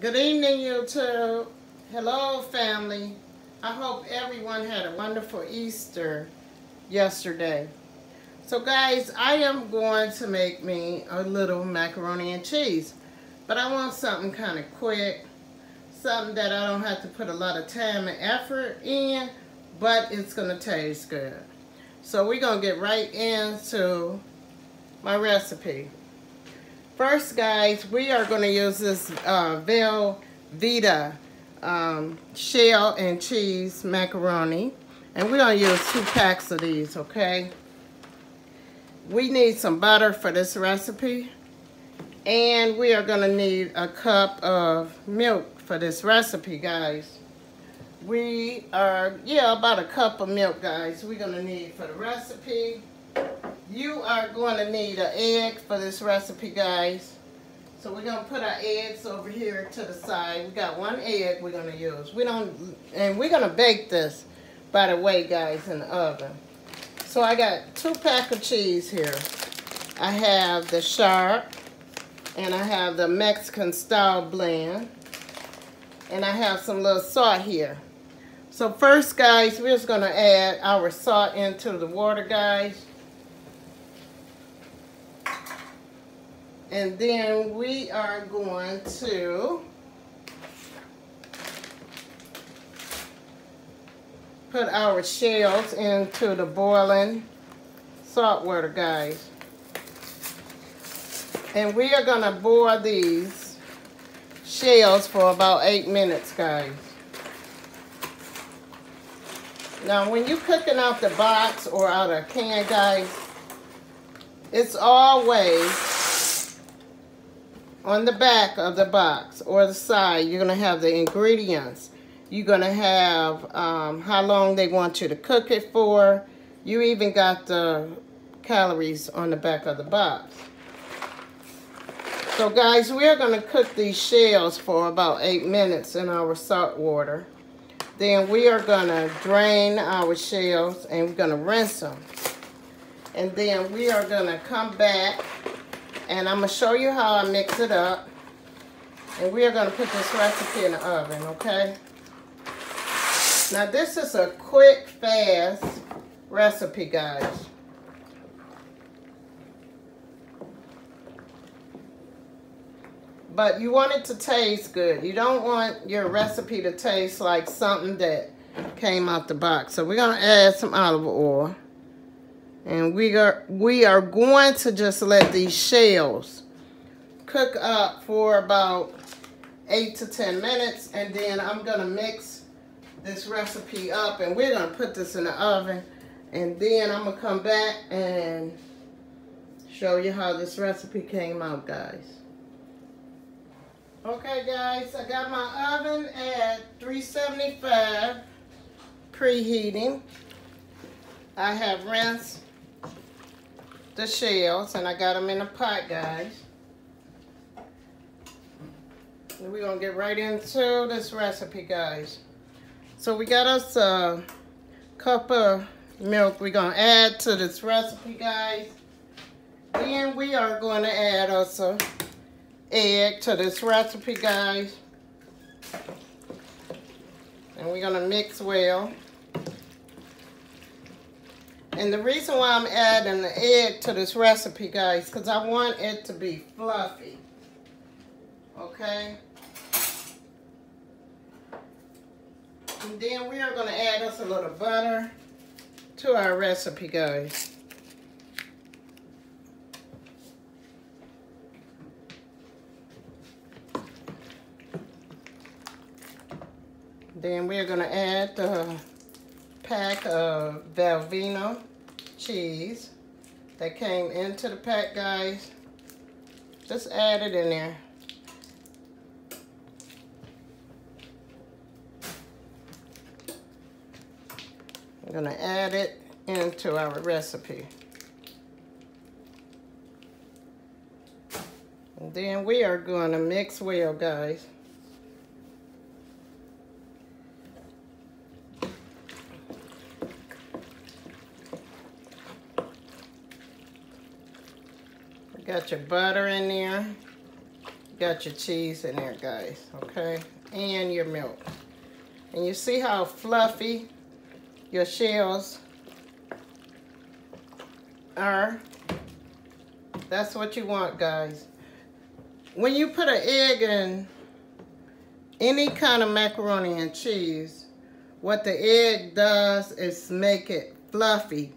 Good evening, YouTube. Hello, family. I hope everyone had a wonderful Easter yesterday. So, guys, I am going to make me a little macaroni and cheese. But I want something kind of quick. Something that I don't have to put a lot of time and effort in, but it's going to taste good. So, we're going to get right into my recipe. First, guys, we are going to use this Velveeta shell and cheese macaroni. And we're going to use 2 packs of these, okay? We need some butter for this recipe. And we are going to need a cup of milk for this recipe, guys. We are, about a cup of milk, guys, we're going to need for the recipe. You are going to need an egg for this recipe, guys. So we're going to put our eggs over here to the side. We got 1 egg we're going to use. And we're going to bake this, by the way, guys, in the oven. So I got 2 packs of cheese here. I have the sharp, and I have the Mexican style blend, and I have some little salt here. So first, guys, we're just going to add our salt into the water, guys. And then we are going to put our shells into the boiling salt water, guys. And we are going to boil these shells for about 8 minutes, guys. Now, when you're cooking out the box or out of a can, guys, it's always on the back of the box or the side. You're going to have the ingredients. You're going to have how long they want you to cook it for. You even got the calories on the back of the box. So, guys, we are going to cook these shells for about 8 minutes in our salt water. Then we are going to drain our shells and we're going to rinse them. And then we are going to come back and I'm going to show you how I mix it up. And we are going to put this recipe in the oven, okay? Now, this is a quick, fast recipe, guys. But you want it to taste good. You don't want your recipe to taste like something that came out the box. So we're going to add some olive oil. And we are going to just let these shells cook up for about 8 to 10 minutes. And then I'm going to mix this recipe up. And we're going to put this in the oven. And then I'm going to come back and show you how this recipe came out, guys. Okay, guys, I got my oven at 375 preheating. I have rinsed the shells and I got them in a pot, guys. And we're going to get right into this recipe, guys. So we got us a cup of milk we're going to add to this recipe, guys. Then we are going to add us a egg to this recipe, guys. And we're going to mix well. And the reason why I'm adding the egg to this recipe, guys, because I want it to be fluffy. Okay? And then we are going to add us a little butter to our recipe, guys. Then we're going to add the pack of Velveeta cheese that came into the pack, guys. Just add it in there. I'm going to add it into our recipe. And then we are going to mix well, guys. Got your butter in there. got your cheese in there, guys, okay? And your milk. And you see how fluffy your shells are? That's what you want, guys. When you put an egg in any kind of macaroni and cheese, what the egg does is make it fluffy.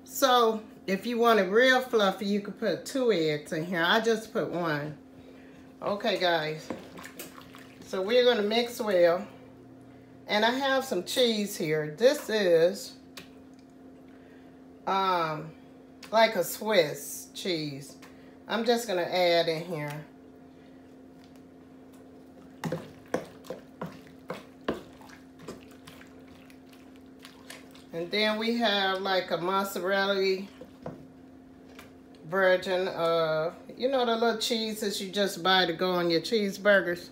So if you want it real fluffy, you could put 2 eggs in here. I just put 1. Okay, guys. So we're going to mix well. And I have some cheese here. This is like a Swiss cheese. I'm just going to add in here. And then we have like a mozzarella version of, you know, the little cheeses you just buy to go on your cheeseburgers.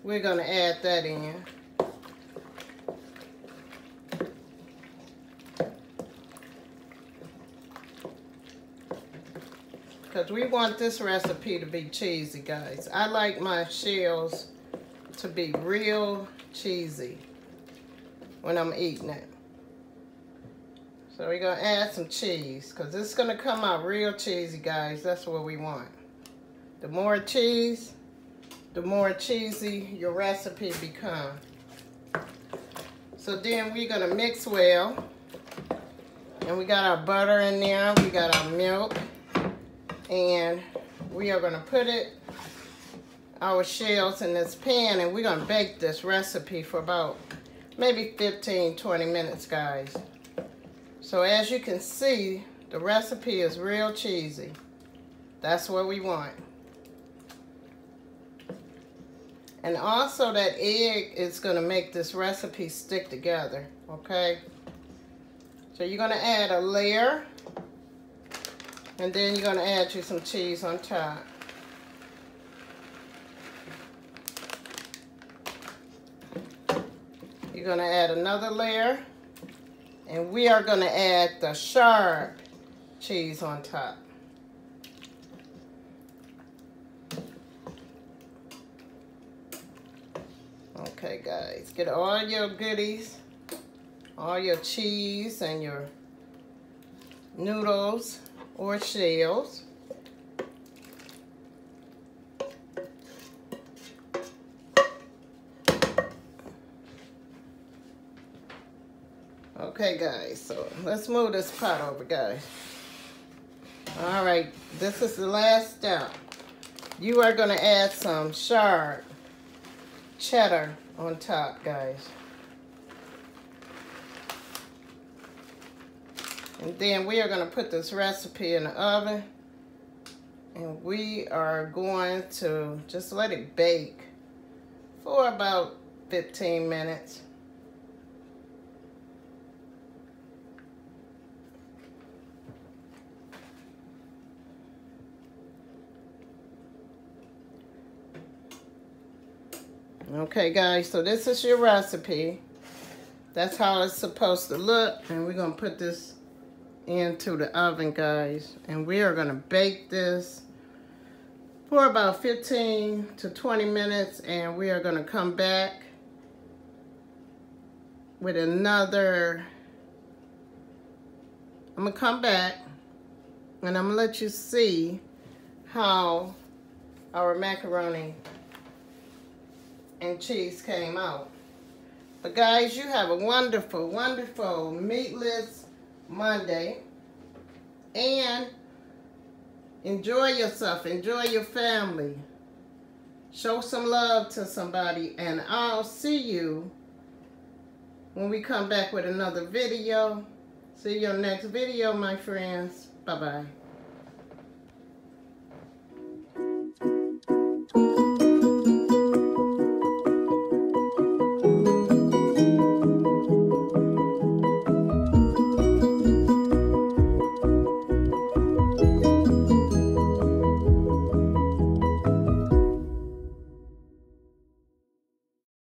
We're going to add that in. Because we want this recipe to be cheesy, guys. I like my shells to be real cheesy when I'm eating it. So we're going to add some cheese because it's going to come out real cheesy, guys. That's what we want. The more cheese, the more cheesy your recipe becomes. So then we're going to mix well. And we got our butter in there. We got our milk. And we are going to put our shells in this pan, and we're going to bake this recipe for about maybe 15-20 minutes, guys. So as you can see, the recipe is real cheesy. That's what we want. And also that egg is going to make this recipe stick together, okay? So you're going to add a layer. And then you're going to add you some cheese on top. You're going to add another layer. And we are going to add the sharp cheese on top. Okay, guys. Get all your goodies. All your cheese and your noodles or shells. Okay, guys, so let's move this pot over, guys. All right, this is the last step. You are going to add some sharp cheddar on top, guys. And then we are going to put this recipe in the oven. And we are going to just let it bake for about 15 minutes. Okay, guys, so this is your recipe. That's how it's supposed to look. And we're going to put this into the oven, guys, and we are going to bake this for about 15 to 20 minutes, and we are going to come back with another. I'm going to come back and I'm going to let you see how our macaroni and cheese came out. But guys, you have a wonderful, wonderful meatless Monday, and enjoy yourself, enjoy your family, show some love to somebody, and I'll see you when we come back with another video. See you on the next video, my friends. Bye-bye.